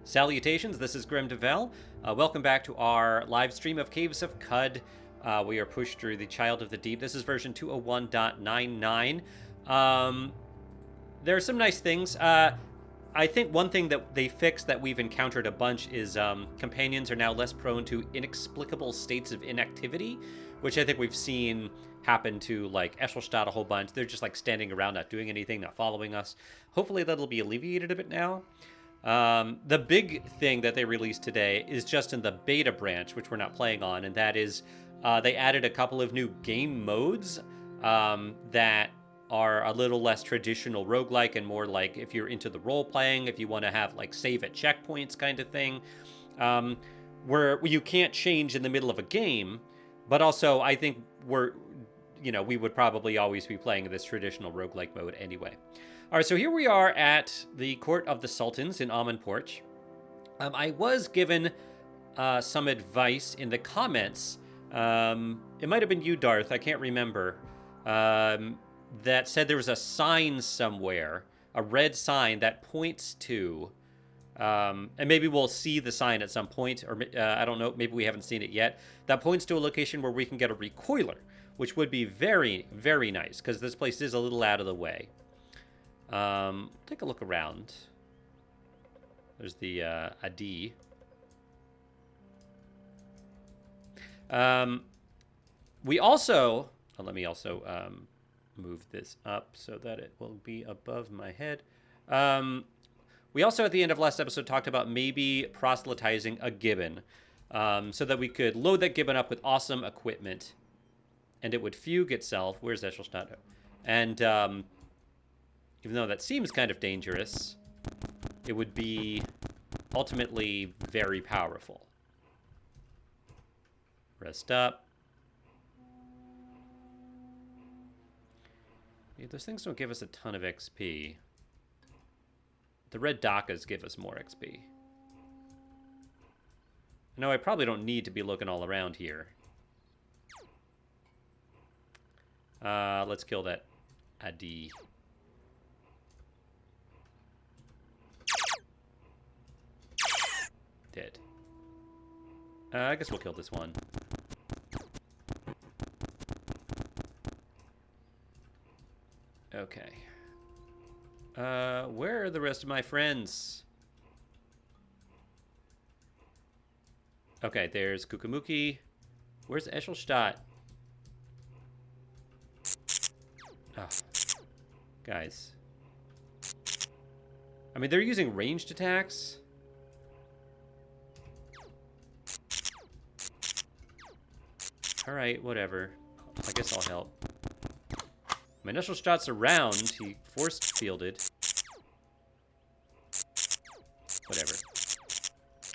Salutations, this is Grim Devel. Welcome back to our live stream of Caves of Cud. We are pushed through the Child of the Deep. This is version 201.99. There are some nice things. I think one thing that they fixed that we've encountered a bunch is companions are now less prone to inexplicable states of inactivity, which I think we've seen happen to like Eshelstad a whole bunch. They're just like standing around, not doing anything, not following us. Hopefully that'll be alleviated a bit now. The big thing that they released today is just in the beta branch, which we're not playing on, and that is they added a couple of new game modes that are a little less traditional roguelike and more like if you're into the role playing, if you want to have like save at checkpoints kind of thing, where you can't change in the middle of a game, but also I think we would probably always be playing this traditional roguelike mode anyway. All right, so here we are at the Court of the Sultans in Omonporch. I was given some advice in the comments. It might have been you, Darth, I can't remember, that said there was a sign somewhere, a red sign that points to, and maybe we'll see the sign at some point, or I don't know, maybe we haven't seen it yet, that points to a location where we can get a recoiler, which would be very, very nice, because this place is a little out of the way. Take a look around. There's the Adi. We also, let me also move this up so that it will be above my head. We also, at the end of last episode, talked about maybe proselytizing a gibbon, so that we could load that gibbon up with awesome equipment, and it would fugue itself. Where's Eshelstad? And even though that seems kind of dangerous, it would be ultimately very powerful. Rest up. Yeah, those things don't give us a ton of XP. The red Dakas give us more XP. No, I probably don't need to be looking all around here. Let's kill that Adi. Dead. I guess we'll kill this one. Okay. Where are the rest of my friends? Okay, there's Kukumuki. Where's Eshelstad? Oh. Guys. I mean, they're using ranged attacks. Alright, whatever. I guess I'll help. My initial shot's around. He force-fielded. Whatever.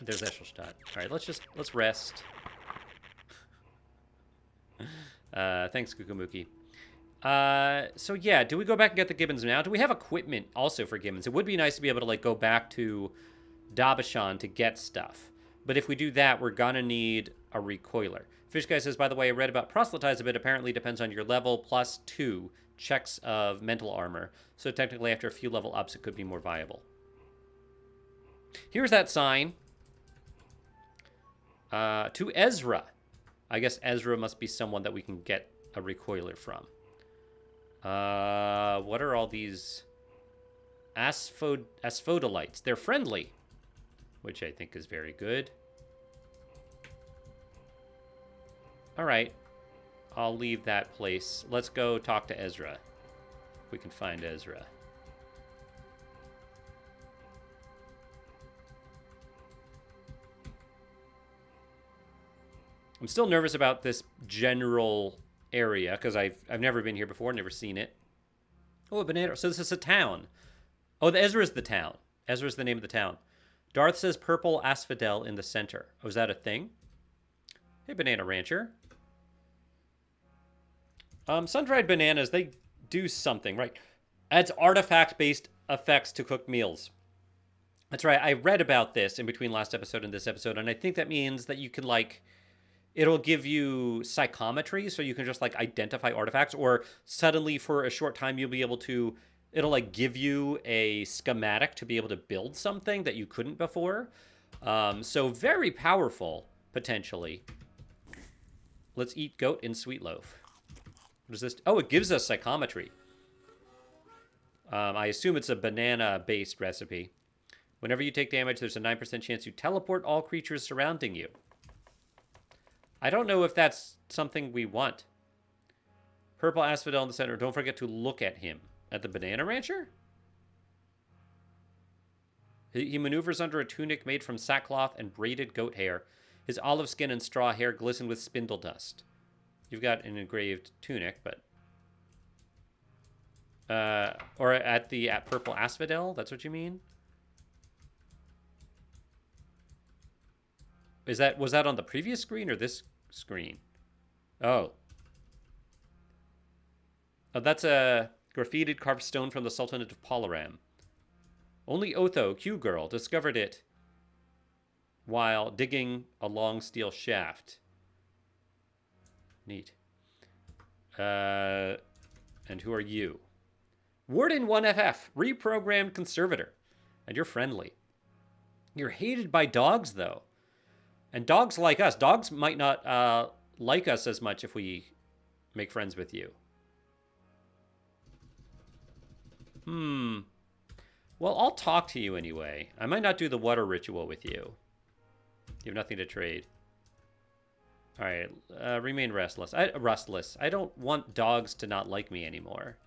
There's Eshelstad. Alright, let's rest. Thanks, Kukumuki. So yeah, do we go back and get the gibbons now? Do we have equipment also for gibbons? It would be nice to be able to like go back to Dabashan to get stuff. But if we do that, we're gonna need a recoiler. Fish Guy says, by the way, I read about proselytize a bit. Apparently depends on your level plus 2 checks of mental armor. So technically after a few level ups, it could be more viable. Here's that sign. To Ezra. I guess Ezra must be someone that we can get a recoiler from. What are all these Asphodelites? They're friendly, which I think is very good. All right, I'll leave that place. Let's go talk to Ezra. If we can find Ezra. I'm still nervous about this general area because I've never been here before, never seen it. Oh, a banana. So this is a town. Oh, the Ezra's the town. Ezra's the name of the town. Darth says purple asphodel in the center. Oh, is that a thing? Hey, banana rancher. Sun-dried bananas, they do something, right? Adds artifact-based effects to cooked meals. That's right. I read about this in between last episode and this episode, and I think that means that you can, like, it'll give you psychometry, so you can just, like, identify artifacts, or suddenly for a short time you'll be able to It'll like give you a schematic to be able to build something that you couldn't before. So very powerful, potentially. Let's eat goat in sweet loaf. What is this? Oh, it gives us psychometry. I assume it's a banana-based recipe. Whenever you take damage, there's a 9% chance you teleport all creatures surrounding you. I don't know if that's something we want. Purple asphodel in the center. Don't forget to look at him. At the banana rancher? He maneuvers under a tunic made from sackcloth and braided goat hair. His olive skin and straw hair glisten with spindle dust. You've got an engraved tunic, but... or at Purple Asphodel? That's what you mean? Was that on the previous screen or this screen? Oh. Oh, that's a graffitied carved stone from the Sultanate of Polaram. Only Otho, Q-Girl, discovered it while digging a long steel shaft. Neat. And who are you? Warden 1FF, reprogrammed conservator. And you're friendly. You're hated by dogs, though. And dogs like us. Dogs might not like us as much if we make friends with you. Well, I'll talk to you anyway. I might not do the water ritual with you. You have nothing to trade. All right, remain restless. Restless. I don't want dogs to not like me anymore.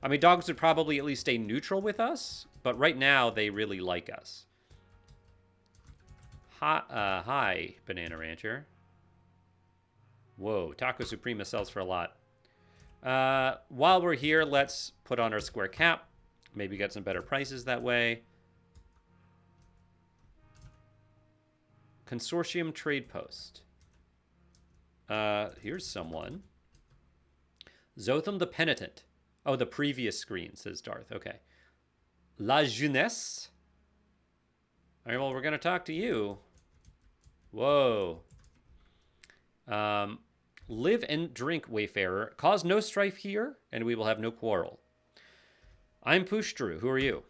I mean, dogs would probably at least stay neutral with us, but right now they really like us. Hi, Banana Rancher. Whoa, Taco Suprema sells for a lot. While we're here, let's put on our square cap. Maybe get some better prices that way. Consortium Trade Post. Here's someone. Zotham the Penitent. Oh, the previous screen, says Darth. Okay. La Jeunesse. All right, well, we're going to talk to you. Whoa. Live and drink, Wayfarer. Cause no strife here, and we will have no quarrel. I'm Pushtru. Who are you?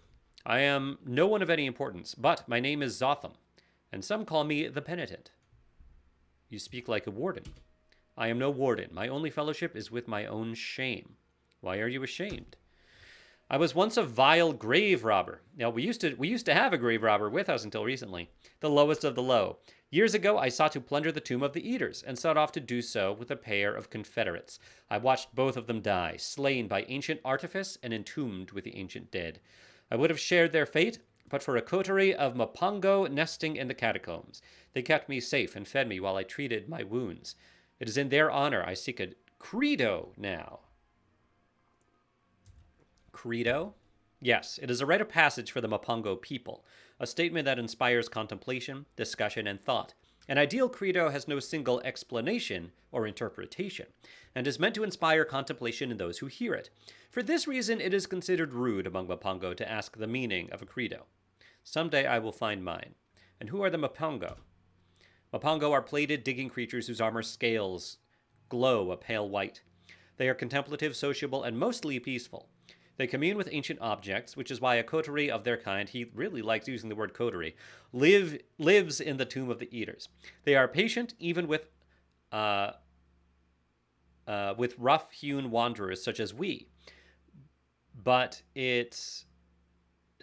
I am no one of any importance, but my name is Zotham, and some call me the Penitent. You speak like a warden. I am no warden. My only fellowship is with my own shame. Why are you ashamed? I was once a vile grave robber. Now, we used to have a grave robber with us until recently, the lowest of the low. Years ago, I sought to plunder the tomb of the Eaters, and set off to do so with a pair of confederates. I watched both of them die, slain by ancient artifice and entombed with the ancient dead. I would have shared their fate, but for a coterie of Mapongo nesting in the catacombs. They kept me safe and fed me while I treated my wounds. It is in their honor I seek a credo now. Credo? Yes, it is a rite of passage for the Mapongo people, a statement that inspires contemplation, discussion, and thought. An ideal credo has no single explanation or interpretation, and is meant to inspire contemplation in those who hear it. For this reason, it is considered rude among Mapongo to ask the meaning of a credo. Someday I will find mine. And who are the Mapongo? Mapongo are plated digging creatures whose armor scales glow a pale white. They are contemplative, sociable, and mostly peaceful. They commune with ancient objects, which is why a coterie of their kind, he really likes using the word coterie, lives in the tomb of the Eaters. They are patient even with rough-hewn wanderers such as we. But it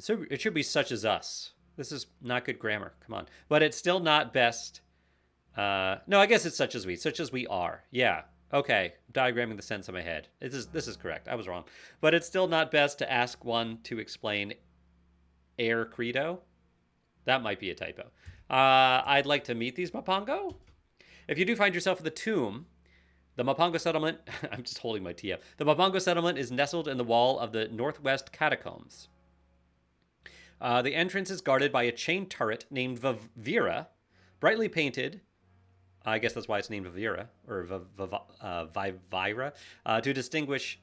should be such as us. This is not good grammar. Come on. But it's still not best. No, I guess it's such as we are. Yeah. Okay, diagramming the sense in my head. This is correct. I was wrong. But it's still not best to ask one to explain air credo. That might be a typo. I'd like to meet these Mapongo. If you do find yourself in the tomb, the Mapongo settlement... I'm just holding my tea up. The Mapongo settlement is nestled in the wall of the northwest catacombs. The entrance is guarded by a chain turret named Vivira, brightly painted... I guess that's why it's named Vivira, or Vivira, to distinguish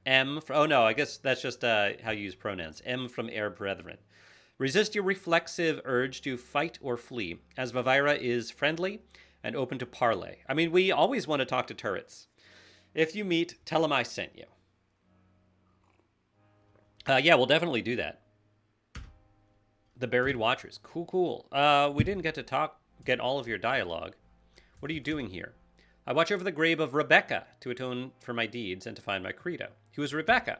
M from... Oh, no, I guess that's just how you use pronouns. M from air brethren. Resist your reflexive urge to fight or flee, as Vivira is friendly and open to parley. I mean, we always want to talk to turrets. If you meet, tell them I sent you. Yeah, we'll definitely do that. The Buried Watchers. Cool, cool. We didn't get all of your dialogue. What are you doing here? I watch over the grave of Rebecca to atone for my deeds and to find my credo. Who is Rebecca?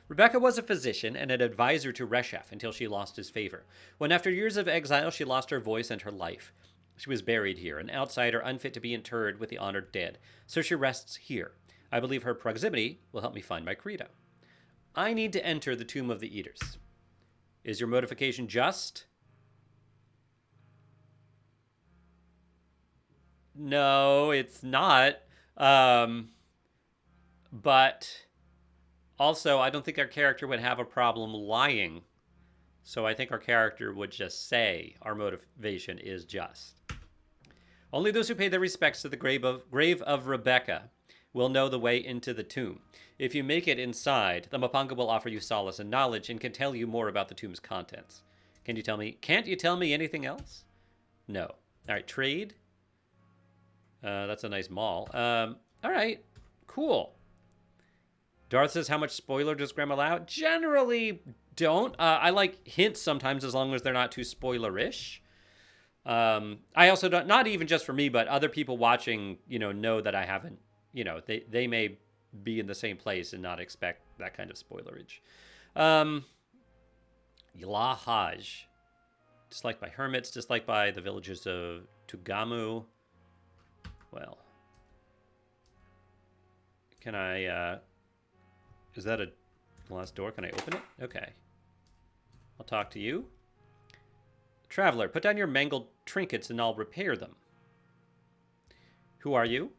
Rebecca was a physician and an advisor to Reshef until she lost his favor. When, after years of exile, she lost her voice and her life, she was buried here, an outsider unfit to be interred with the honored dead. So she rests here. I believe her proximity will help me find my credo. I need to enter the tomb of the Eaters. Is your motivation just? No, it's not. Um, but also, I don't think our character would have a problem lying. So I think our character would just say our motivation is just. Only those who pay their respects to the grave of Rebecca will know the way into the tomb. If you make it inside, the Mapanga will offer you solace and knowledge and can tell you more about the tomb's contents. Can't you tell me anything else? No. All right, trade. That's a nice mall. All right, cool. Darth says, how much spoiler does Graham allow? Generally, don't. I like hints sometimes as long as they're not too spoilerish. I also don't, not even just for me, but other people watching, know that I haven't, they may be in the same place and not expect that kind of spoilerage. Yalahaj, disliked by hermits, disliked by the villagers of Tugamu. Well, can I, is that a glass door? Can I open it? Okay. I'll talk to you. Traveler, put down your mangled trinkets and I'll repair them. Who are you?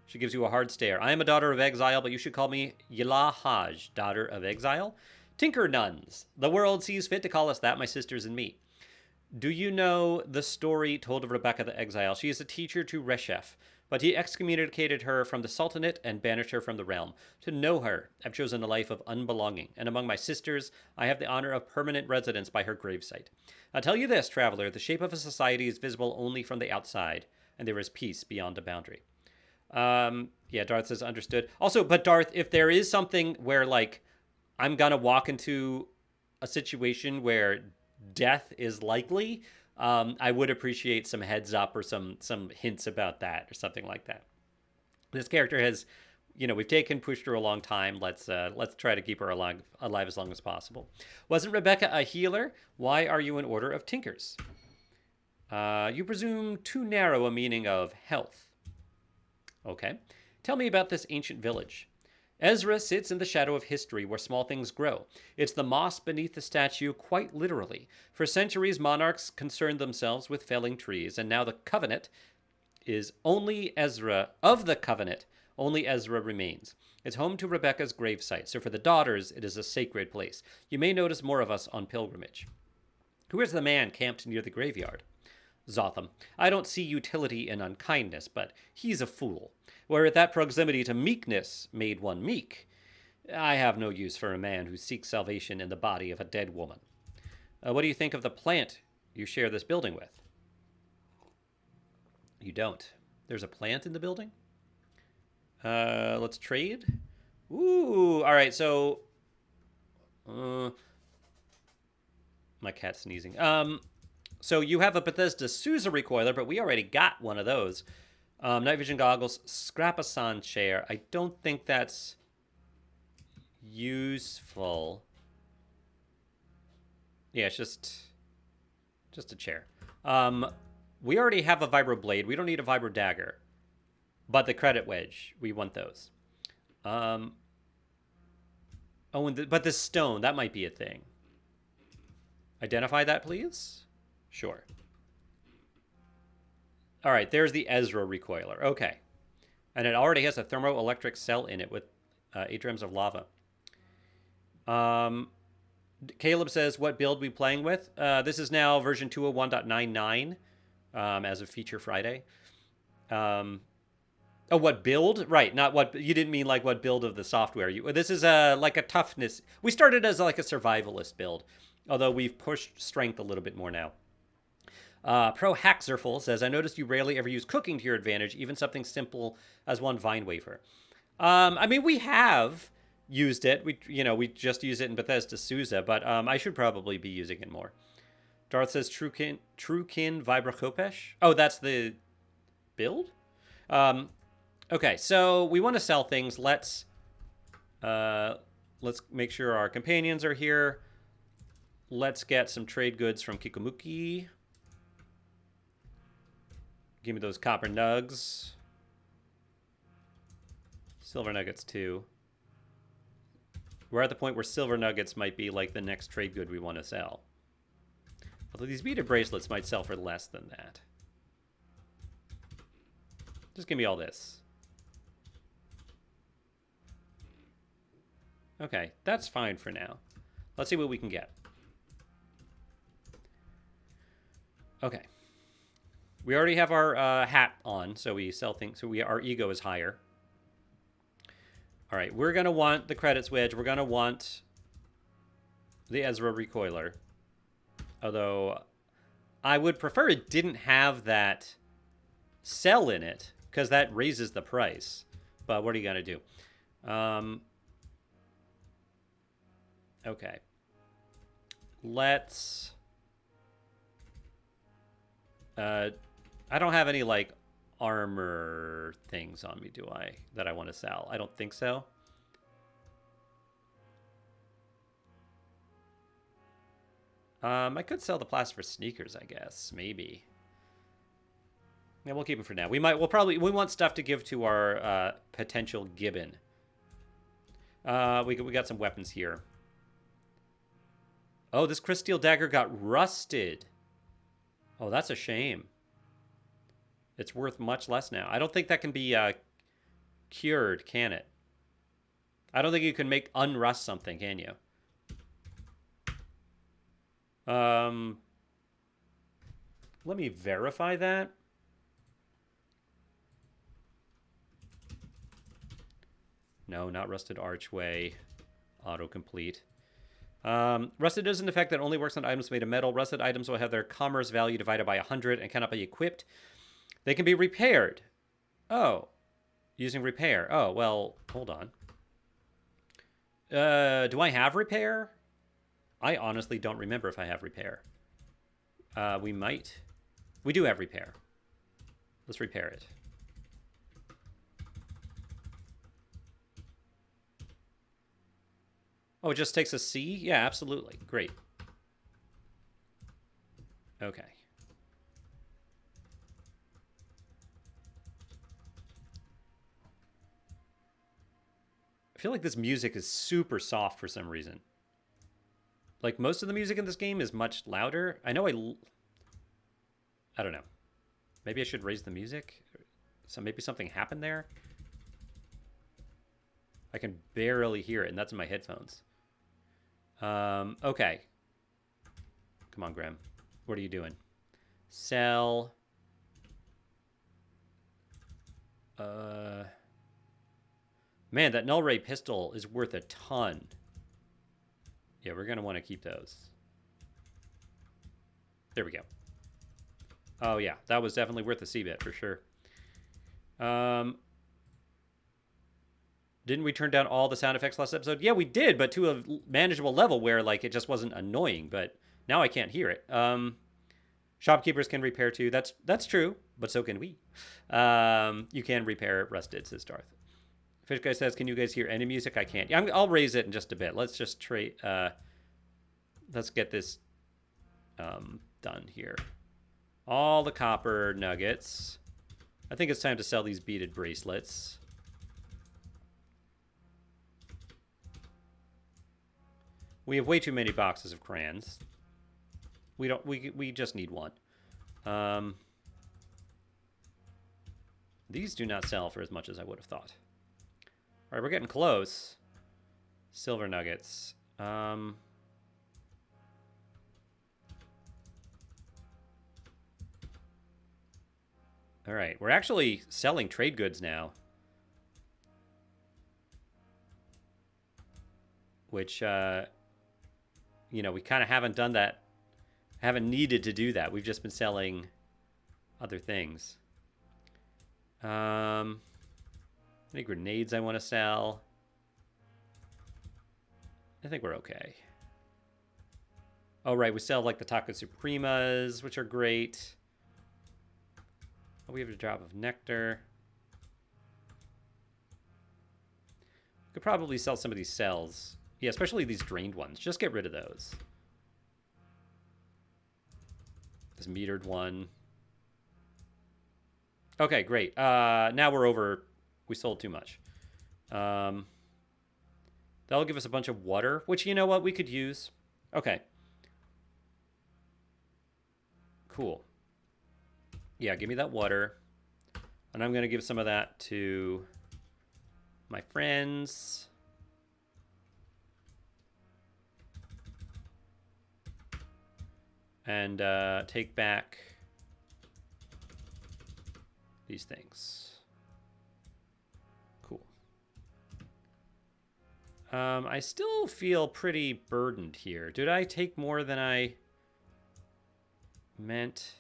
She gives you a hard stare. I am a daughter of exile, but you should call me Yalahaj, daughter of exile. Tinker nuns. The world sees fit to call us that, my sisters and me. Do you know the story told of Rebecca the exile? She is a teacher to Reshef, but he excommunicated her from the Sultanate and banished her from the realm. To know her, I've chosen a life of unbelonging, and among my sisters, I have the honor of permanent residence by her gravesite. I'll tell you this, traveler, the shape of a society is visible only from the outside, and there is peace beyond a boundary. Yeah, Darth says understood. Also, but Darth, if there is something where, like, I'm gonna walk into a situation where death is likely, I would appreciate some heads up or some hints about that or something like that. This character has, we've pushed her a long time. Let's try to keep her alive as long as possible. Wasn't Rebecca a healer? Why are you in order of tinkers? You presume too narrow a meaning of health. Okay. Tell me about this ancient village. Ezra sits in the shadow of history where small things grow. It's the moss beneath the statue, quite literally. For centuries, monarchs concerned themselves with felling trees, and now the covenant is only Ezra. Of the covenant, only Ezra remains. It's home to Rebecca's gravesite, so for the daughters, it is a sacred place. You may notice more of us on pilgrimage. Who is the man camped near the graveyard? Zotham. I don't see utility in unkindness, but he's a fool. Where that proximity to meekness made one meek. I have no use for a man who seeks salvation in the body of a dead woman. What do you think of the plant you share this building with? You don't. There's a plant in the building? Let's trade. Ooh, all right, so... my cat's sneezing. So you have a Bethesda Sousa recoiler, but we already got one of those. Night vision goggles, Scrapasan chair. I don't think that's useful. Yeah, it's just a chair. We already have a vibro blade. We don't need a vibro dagger. But the credit wedge, we want those. But this stone, that might be a thing. Identify that, please. Sure. All right, there's the Ezra recoiler. Okay. And it already has a thermoelectric cell in it with 8 drams of lava. Caleb says, what build we playing with? This is now version 201.99 as of Feature Friday. Oh, what build? Right, not what... You didn't mean like what build of the software. This is like a toughness... We started as like a survivalist build, although we've pushed strength a little bit more now. Pro Haxerful says, I noticed you rarely ever use cooking to your advantage, even something simple as one vine wafer. I mean, we have, used it. We just used it in Bethesda Souza, but I should probably be using it more. Darth says Truekin Vibra Khopesh. Oh, that's the build? Okay, so we want to sell things. Let's make sure our companions are here. Let's get some trade goods from Kikomuki. Give me those copper nugs. Silver nuggets too. We're at the point where silver nuggets might be like the next trade good we want to sell. Although these beaded bracelets might sell for less than that. Just give me all this. Okay, that's fine for now. Let's see what we can get. Okay. We already have our hat on, so we sell things. So our ego is higher. All right, we're going to want the credits wedge. We're going to want the Ezra recoiler. Although I would prefer it didn't have that cell in it, because that raises the price. But what are you going to do? Okay. Let's... I don't have any, like, armor things on me, do I? That I want to sell. I don't think so. I could sell the plaster for sneakers, I guess. Maybe. Yeah, we'll keep them for now. We want stuff to give to our potential Gibbon. We got some weapons here. Oh, this crystal dagger got rusted. Oh, that's a shame. It's worth much less now. I don't think that can be cured, can it? I don't think you can unrust something, can you? Let me verify that. No, not rusted archway. Autocomplete. Rusted is an effect that only works on items made of metal. Rusted items will have their commerce value divided by 100 and cannot be equipped. They can be repaired. Oh. Using repair. Oh, well, hold on. Do I have repair? I honestly don't remember if I have repair. We might. We do have repair. Let's repair it. Oh, it just takes a C? Yeah, absolutely. Great. Okay. I feel like this music is super soft for some reason. Like, most of the music in this game is much louder. I know I don't know. Maybe I should raise the music? So maybe something happened there? I can barely hear it, and that's in my headphones. Okay. Come on, Graham. What are you doing? Sell. Man, that null ray pistol is worth a ton. Yeah, we're going to want to keep those. There we go. Oh, yeah. That was definitely worth a C-bit for sure. Didn't we turn down all the sound effects last episode? Yeah, we did, but to a manageable level where, like, it just wasn't annoying. But now I can't hear it. Shopkeepers can repair too. That's true, but so can we. You can repair rusted, says Darth. Fish Guy says, can you guys hear any music? I can't. Yeah, I'll raise it in just a bit. Let's just trade. Let's get this done here. All the copper nuggets. I think it's time to sell these beaded bracelets. We have way too many boxes of crayons. We just need one. These do not sell for as much as I would have thought. All right, we're getting close. Silver nuggets. All right, we're actually selling trade goods now. Which, you know, we kind of haven't done that. Haven't needed to do that. We've just been selling other things. Any grenades I want to sell? I think we're okay. Oh, right. We still have like the Taco Supremas, which are great. Oh, we have a drop of nectar. Could probably sell some of these cells. Yeah, especially these drained ones. Just get rid of those. This metered one. Okay, great. Now we're over. We sold too much. That'll give us a bunch of water, which, you know what, we could use. Okay. Cool. Yeah, give me that water. And I'm going to give some of that to my friends. And take back these things. Cool. I still feel pretty burdened here. Did I take more than I meant?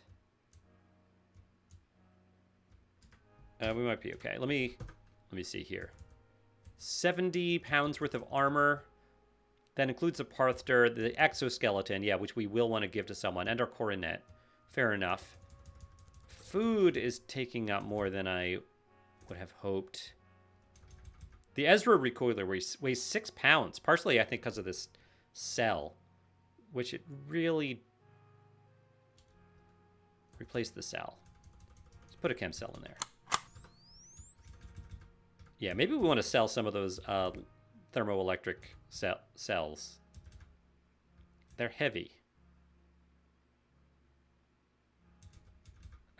We might be okay. Let me see here. 70 pounds worth of armor. That includes a Parthster, the exoskeleton, yeah, which we will want to give to someone, and our coronet. Fair enough. Food is taking up more than I would have hoped. The Ezra recoiler weighs 6 pounds, partially, I think, because of this cell, which it really replaced the cell. Let's put a chem cell in there. Yeah, maybe we want to sell some of those thermoelectric cells. They're heavy.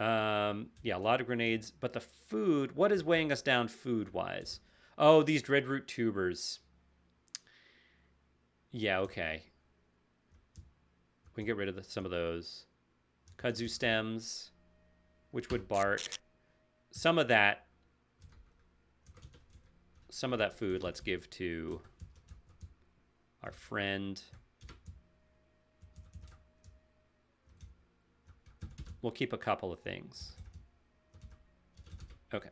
Yeah, a lot of grenades. But the food, what is weighing us down food-wise? Oh, these dreadroot tubers. Yeah, okay. We can get rid of some of those. Kudzu stems, witchwood bark. Some of that food let's give to our friend. We'll keep a couple of things. Okay.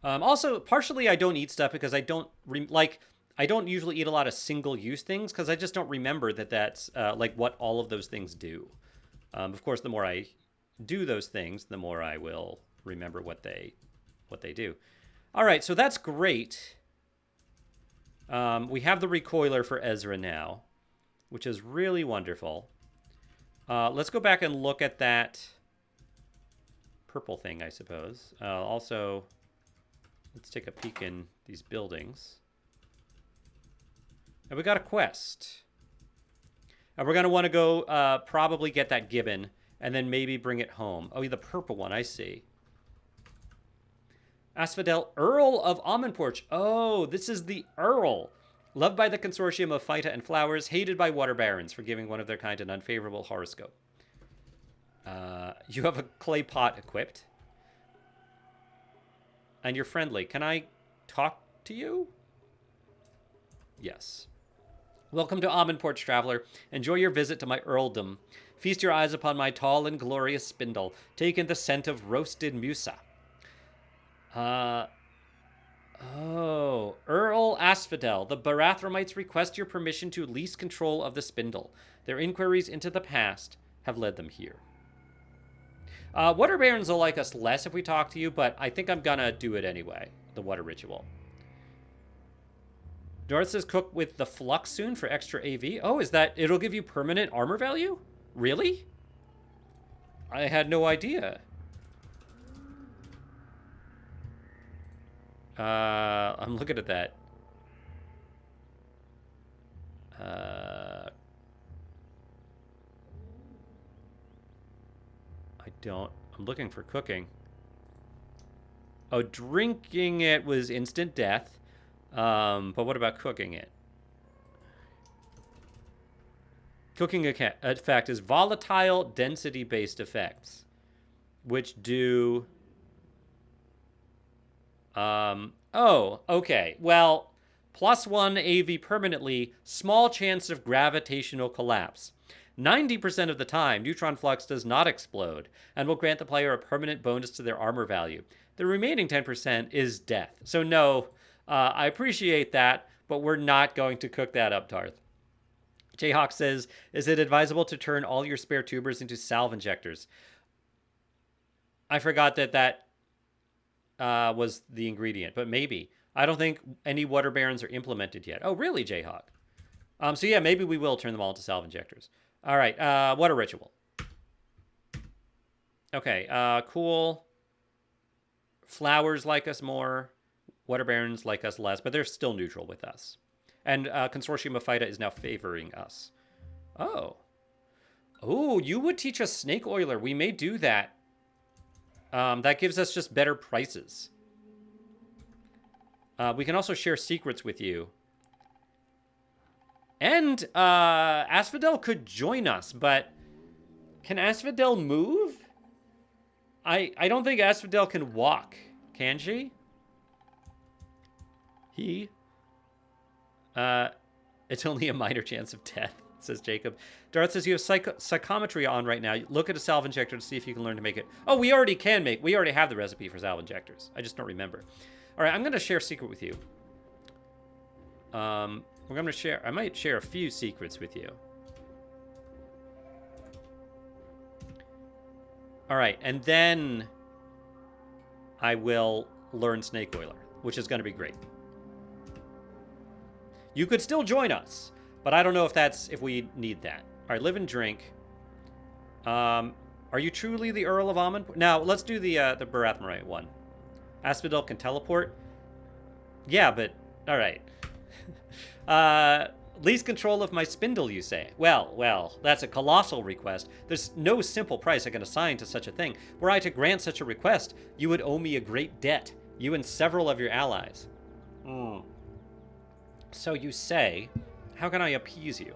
Also, partially I don't eat stuff because I don't I don't usually eat a lot of single-use things because I just don't remember that that's like what all of those things do. Of course, the more I do those things, the more I will remember what they do. All right, so that's great. We have the recoiler for Ezra now, which is really wonderful. Let's go back and look at that purple thing, I suppose. Also, let's take a peek in these buildings. And we got a quest. And we're going to want to go probably get that gibbon and then maybe bring it home. Oh, the purple one, I see. Asphodel, Earl of Omonporch. Oh, this is the Earl. Loved by the consortium of Phyta and Flowers, hated by water barons for giving one of their kind an unfavorable horoscope. You have a clay pot equipped. And you're friendly. Can I talk to you? Yes. Welcome to Omonporch, traveler. Enjoy your visit to my earldom. Feast your eyes upon my tall and glorious spindle. Take in the scent of roasted musa. Oh, Earl Asphodel. The Barathromites request your permission to lease control of the spindle. Their inquiries into the past have led them here. Water barons will like us less if we talk to you, but I think I'm gonna do it anyway. The water ritual. North says cook with the flux soon for extra AV. Oh, is that it'll give you permanent armor value? Really? I had no idea. I'm looking at that. I'm looking for cooking. Oh, drinking it was instant death. But what about cooking it? Cooking effect is volatile density-based effects, which do... oh, okay. Well, +1 AV permanently, small chance of gravitational collapse. 90% of the time, neutron flux does not explode and will grant the player a permanent bonus to their armor value. The remaining 10% is death. So no, I appreciate that, but we're not going to cook that up, Darth. Jayhawk says, is it advisable to turn all your spare tubers into salve injectors? I forgot that was the ingredient, but maybe. I don't think any water barons are implemented yet. Oh, really, Jayhawk? So yeah, maybe we will turn them all into salve injectors. All right, water ritual. Okay, cool. Flowers like us more. Water barons like us less, but they're still neutral with us. And Consortium of Phyta is now favoring us. Oh. Oh, you would teach us Snake Oiler. We may do that. That gives us just better prices. We can also share secrets with you. And Asphodel could join us, but can Asphodel move? I don't think Asphodel can walk. Can she? It's only a minor chance of death, says Jacob. Darth says you have psychometry on right now. Look at a salve injector to see if you can learn to make it. Oh, we already have the recipe for salve injectors. I just don't remember. All right, I'm going to share a secret with you. We're going to share. I might share a few secrets with you. All right, and then I will learn Snake Oiler, which is going to be great. You could still join us, but I don't know if we need that. All right, live and drink. Are you truly the Earl of Omonporch? Now, let's do the Barathmarite one. Asphodel can teleport? Yeah, but... All right. Least control of my spindle, you say? Well, that's a colossal request. There's no simple price I can assign to such a thing. Were I to grant such a request, you would owe me a great debt. You and several of your allies. So you say, how can I appease you?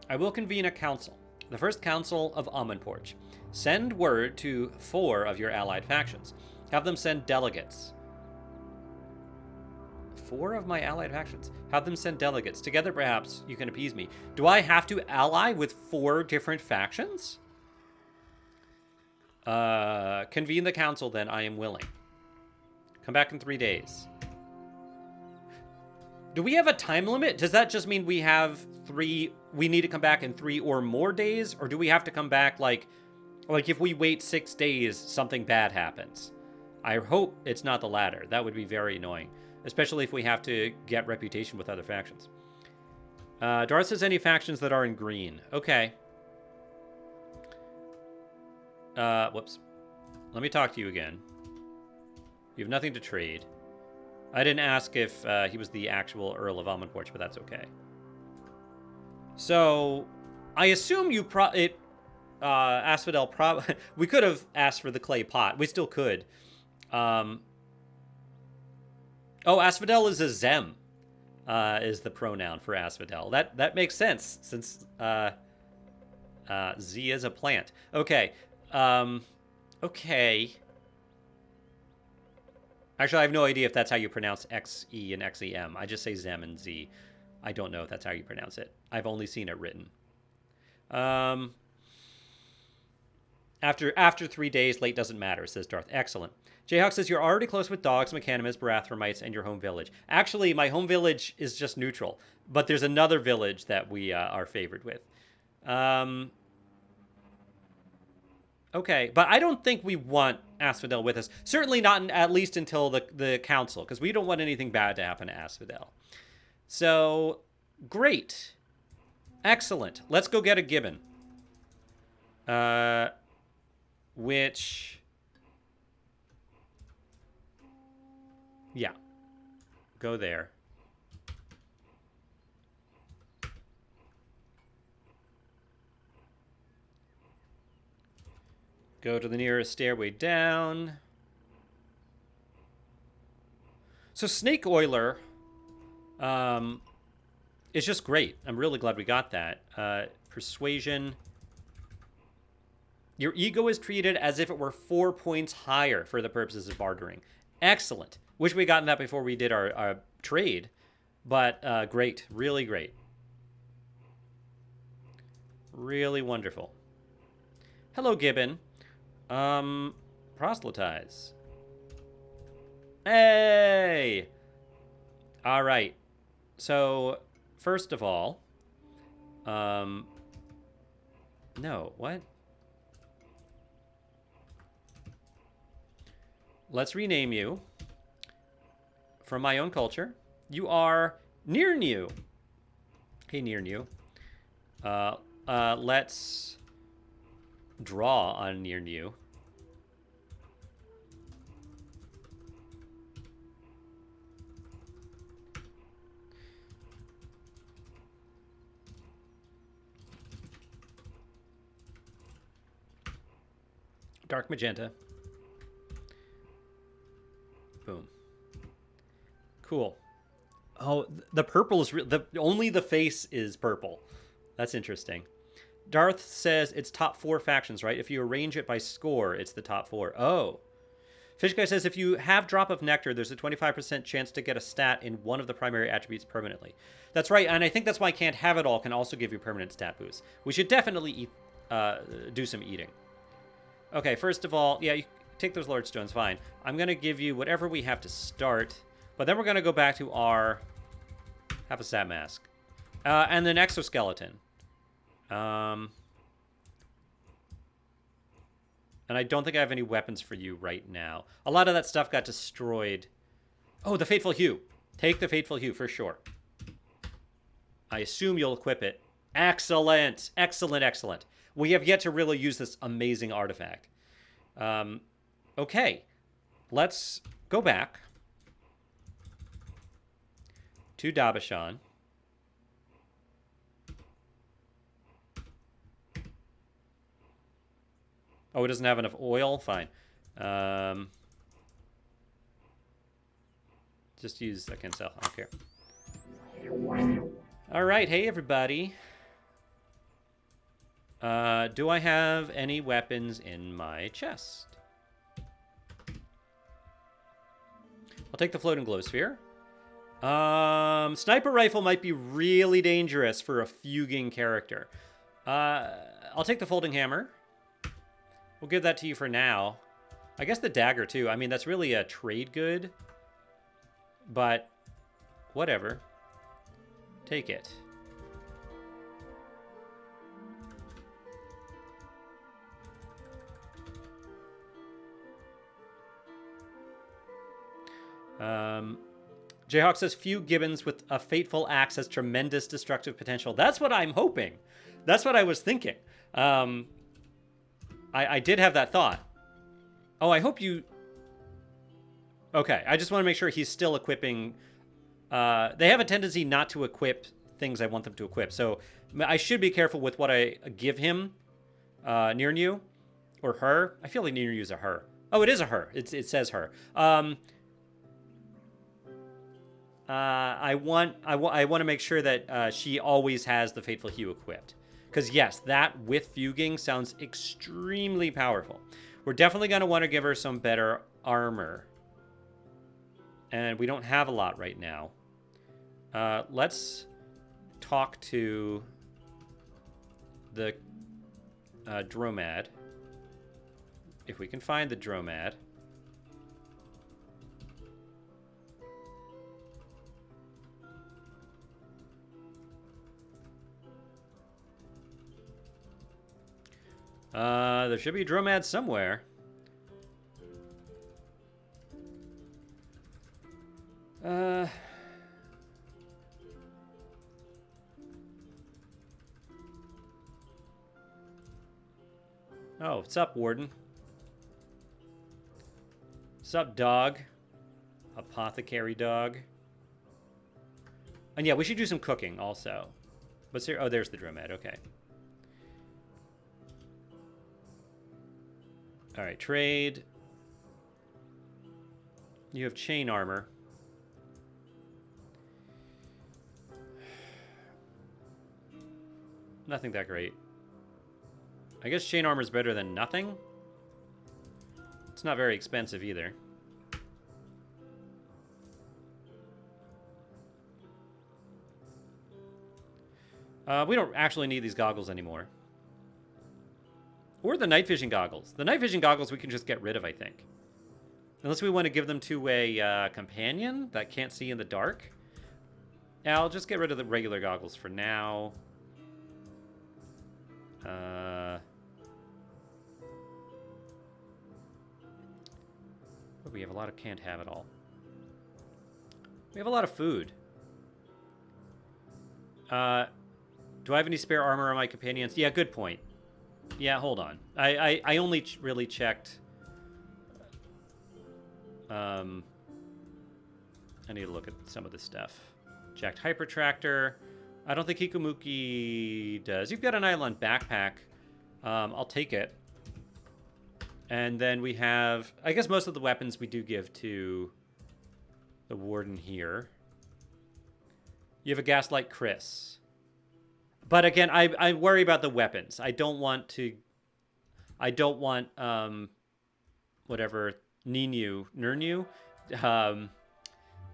I will convene a council. The first council of Omonporch. Send word to 4 of your allied factions. Have them send delegates. 4 of my allied factions. Have them send delegates. Together, perhaps, you can appease me. Do I have to ally with 4 different factions? Convene the council, then. I am willing. Come back in 3 days. Do we have a time limit? Does that just mean we have 3... We need to come back in 3 or more days? Or do we have to come back, like if we wait 6 days, something bad happens? I hope it's not the latter. That would be very annoying. Especially if we have to get reputation with other factions. Darth says any factions that are in green. Okay. Whoops. Let me talk to you again. You have nothing to trade. I didn't ask if he was the actual Earl of Omonporch, but that's okay. So, I assume you Asphodel we could have asked for the clay pot. We still could. Oh, Asphodel is a Zem, is the pronoun for Asphodel. That makes sense, since Z is a plant. Okay. Okay. Actually, I have no idea if that's how you pronounce XE and XEM. I just say Zem and Z. I don't know if that's how you pronounce it. I've only seen it written. After 3 days, late doesn't matter, says Darth. Excellent. Jayhawk says you're already close with dogs, mechanimus, Barathmarmites, and your home village. Actually, my home village is just neutral, but there's another village that we are favored with. Okay, but I don't think we want Asphodel with us. Certainly not at least until the council, because we don't want anything bad to happen to Asphodel. So, great. Excellent. Let's go get a gibbon. Which... Yeah. Go there. Go to the nearest stairway down. So Snake Oiler is just great. I'm really glad we got that. Persuasion. Your ego is treated as if it were 4 points higher for the purposes of bartering. Excellent. Wish we gotten that before we did our trade. But great. Really great. Really wonderful. Hello, Gibbon. Proselytize. Hey! All right. So, first of all, no, what? Let's rename you from my own culture. You are Near. Hey, Near. Let's draw on Near. Dark magenta. Boom. Cool. Oh, the purple is only the face is purple. That's interesting. Darth says it's top 4 factions, right? If you arrange it by score, it's the top 4. Oh. Fish Guy says if you have Drop of Nectar, there's a 25% chance to get a stat in one of the primary attributes permanently. That's right, and I think that's why Can't Have It All can also give you permanent stat boosts. We should definitely do some eating. Okay, first of all, yeah, you take those Lord Stones, fine. I'm going to give you whatever we have to start, but then we're going to go back to our half a stat mask. And then exoskeleton. And I don't think I have any weapons for you right now. A lot of that stuff got destroyed. Oh, the Fateful Hue. Take the Fateful Hue for sure. I assume you'll equip it. Excellent. Excellent. We have yet to really use this amazing artifact. Okay. Let's go back to Dabashan. Oh, it doesn't have enough oil? Fine. Just use... I can sell. I don't care. All right. Hey, everybody. Do I have any weapons in my chest? I'll take the floating glow sphere. Sniper rifle might be really dangerous for a fuging character. I'll take the folding hammer. We'll give that to you for now. I guess the dagger, too. I mean, that's really a trade good. But, whatever. Take it. Jayhawk says, few gibbons with a fateful axe has tremendous destructive potential. That's what I'm hoping. That's what I was thinking. I did have that thought. Oh, I hope you... Okay, I just want to make sure he's still equipping... they have a tendency not to equip things I want them to equip. So I should be careful with what I give him. Near you. Or her. I feel like near you is a her. Oh, it is a her. It says her. I want to make sure that she always has the Fateful Hue equipped. Because yes, that with fuging sounds extremely powerful. We're definitely going to want to give her some better armor. And we don't have a lot right now. Let's talk to the Dromad. If we can find the Dromad. There should be a Dromad somewhere. Oh, what's up, Warden? What's up, dog? Apothecary dog. And yeah, we should do some cooking also. What's here? Oh, there's the Dromad. Okay. All right, trade. You have chain armor. Nothing that great. I guess chain armor is better than nothing. It's not very expensive either. We don't actually need these goggles anymore. Or the night vision goggles. The night vision goggles we can just get rid of, I think. Unless we want to give them to a companion that can't see in the dark. Yeah, I'll just get rid of the regular goggles for now. We have a lot of can't have it all. We have a lot of food. Do I have any spare armor on my companions? Yeah, good point. Yeah, hold on. I only really checked. I need to look at some of this stuff. Jacked Hyper Tractor. I don't think Hikumuki does. You've got a nylon backpack. I'll take it. And then we have... I guess most of the weapons we do give to the warden here. You have a Gaslight Chris. But again, I worry about the weapons. I don't want to... I don't want... whatever... Nurnu...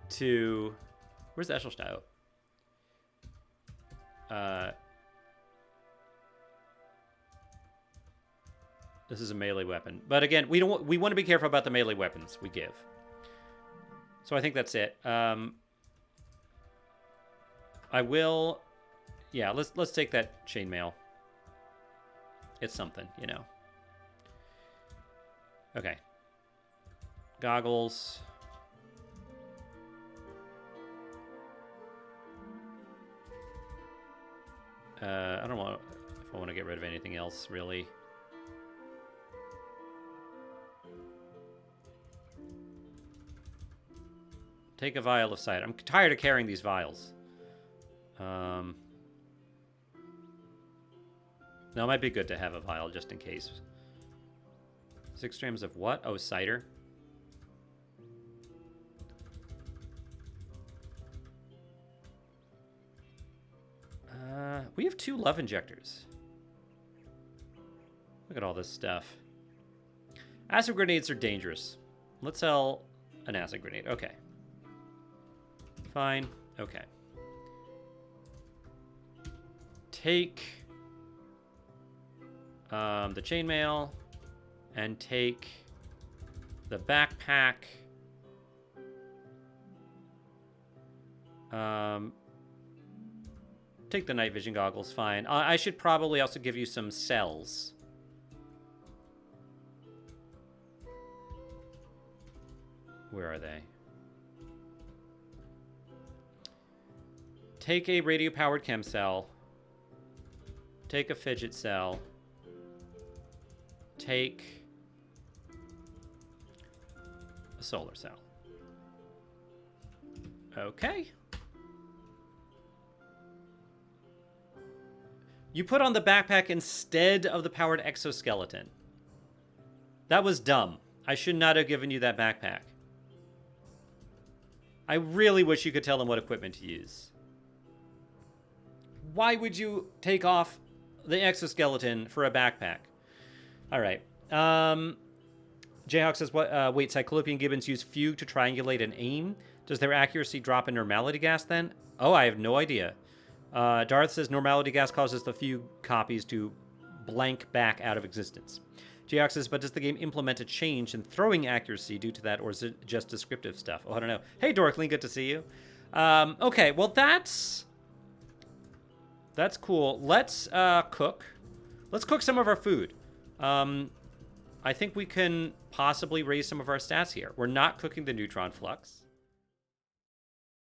to... Where's the Eshelstau? This is a melee weapon. But again, we want to be careful about the melee weapons we give. So I think that's it. I will... Yeah, let's take that chainmail. It's something, you know. Okay. Goggles. I don't know if I want to get rid of anything else, really. Take a vial of cider. I'm tired of carrying these vials. No, it might be good to have a vial just in case. 6 grams of what? Oh, cider. We have 2 love injectors. Look at all this stuff. Acid grenades are dangerous. Let's sell an acid grenade. Okay. Fine. Okay. Take the chainmail and take the backpack. Take the night vision goggles, fine. I should probably also give you some cells. Where are they? Take a radio-powered chem cell. Take a fidget cell. Take a solar cell. Okay. You put on the backpack instead of the powered exoskeleton. That was dumb. I should not have given you that backpack. I really wish you could tell them what equipment to use. Why would you take off the exoskeleton for a backpack? All right. Jayhawk says, wait, Cyclopean gibbons use fugue to triangulate and aim? Does their accuracy drop in normality gas then? Oh, I have no idea. Darth says normality gas causes the fugue copies to blank back out of existence. Jayhawk says, but does the game implement a change in throwing accuracy due to that, or is it just descriptive stuff? Oh, I don't know. Hey, Dorkling, good to see you. Okay, well, that's cool. Let's cook. Let's cook some of our food. I think we can possibly raise some of our stats here. We're not cooking the neutron flux.